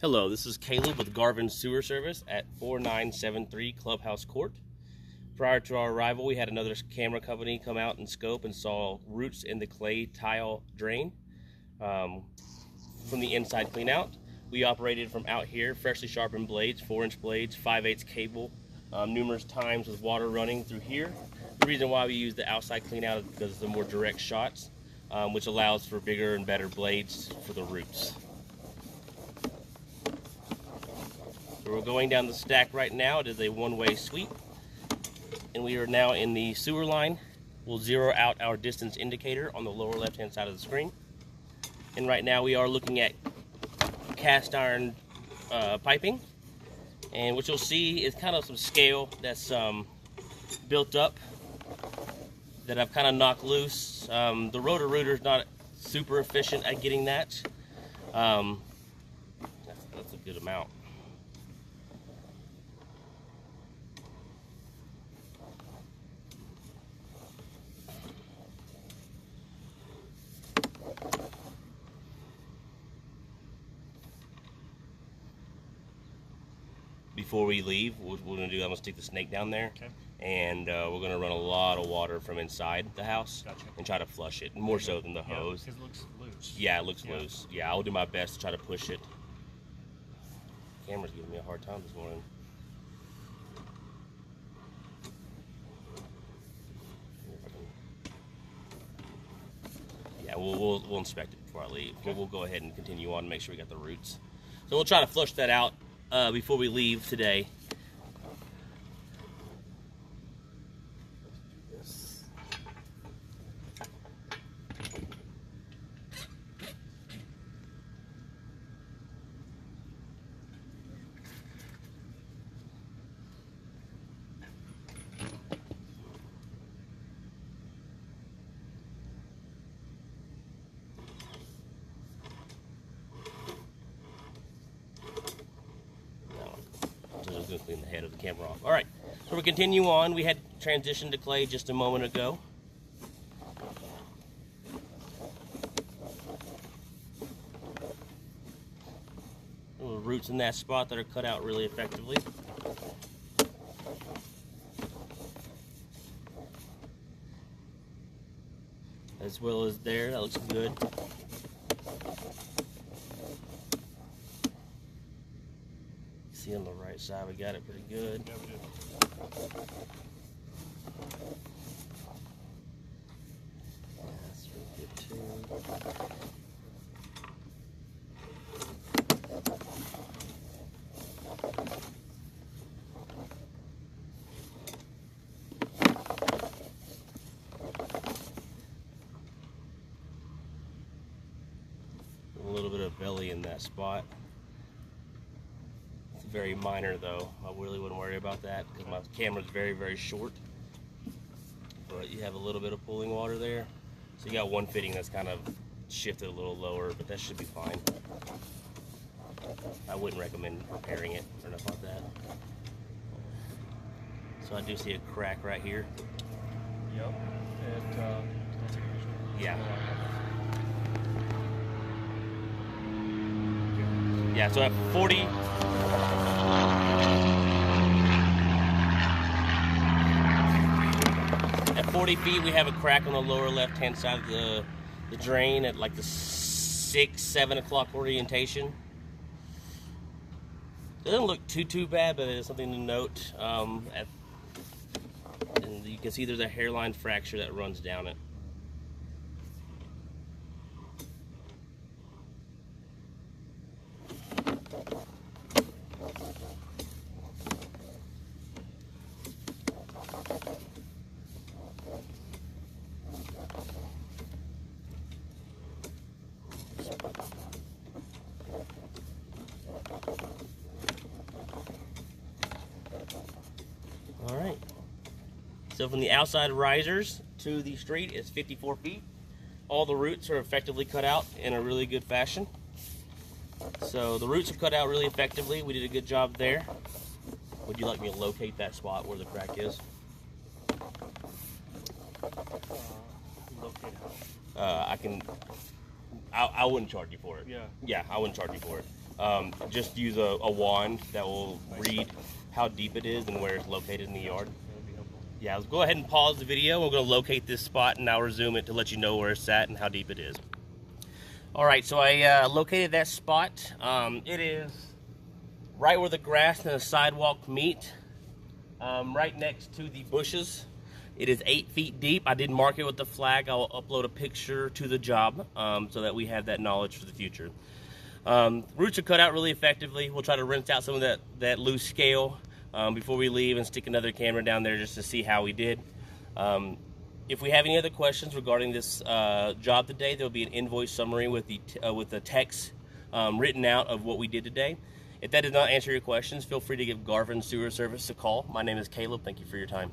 Hello, this is Caleb with Garvin Sewer Service at 4973 Clubhouse Court. Prior to our arrival, we had another camera company come out and scope and saw roots in the clay tile drain from the inside clean out. We operated from out here, freshly sharpened blades, 4-inch blades, 5/8 cable, numerous times with water running through here. The reason why we use the outside clean out is because of the more direct shots, which allows for bigger and better blades for the roots. So we're going down the stack right now. It is a one-way sweep, and we are now in the sewer line. We'll zero out our distance indicator on the lower left-hand side of the screen. And right now we are looking at cast iron piping, and what you'll see is kind of some scale that's built up that I've kind of knocked loose. The rotor-rooter is not super efficient at getting that. That's a good amount. Before we leave, what we're going to do, I'm going to stick the snake down there, okay, and we're going to run a lot of water from inside the house, gotcha, and try to flush it, more so than the hose. Because it looks loose. Yeah, it looks loose. Yeah, I'll do my best to try to push it. The camera's giving me a hard time this morning. Yeah, we'll inspect it before I leave. Okay. We'll go ahead and continue on and make sure we got the roots. So we'll try to flush that out before we leave today. Going to clean the head of the camera off. All right, so we continue on. We had transitioned to clay just a moment ago. Little roots in that spot that are cut out really effectively. As well as there, that looks good. See on the right side, we got it pretty good. Yeah, we did. That's really good too. A little bit of belly in that spot. Very minor though. I really wouldn't worry about that because my camera's very, very short. But you have a little bit of pooling water there. So you got one fitting that's kind of shifted a little lower, but that should be fine. I wouldn't recommend repairing it or nothing like that. So I do see a crack right here. Yep. Yeah. Yeah, so at 40. At 40 feet, we have a crack on the lower left-hand side of the drain at like the 6-7 o'clock orientation. It doesn't look too bad, but it's something to note. And you can see there's a hairline fracture that runs down it. All right, so from the outside risers to the street is 54 feet. All the roots are effectively cut out in a really good fashion. So the roots are cut out really effectively. We did a good job there. Would you like me to locate that spot where the crack is? Locate how? I wouldn't charge you for it. Yeah. Yeah, I wouldn't charge you for it. just use a wand that will read how deep it is and where it's located in the yard. Yeah, let's go ahead and pause the video. We're going to locate this spot and I'll resume it to let you know where it's at and how deep it is. All right, so I located that spot. It is right where the grass and the sidewalk meet, right next to the bushes. It is 8 feet deep. I did mark it with the flag. I'll upload a picture to the job so that we have that knowledge for the future. Roots are cut out really effectively. We'll try to rinse out some of that loose scale before we leave and stick another camera down there just to see how we did. If we have any other questions regarding this job today, there'll be an invoice summary with the text written out of what we did today. If that did not answer your questions, feel free to give Garvin Sewer Service a call. My name is Caleb. Thank you for your time.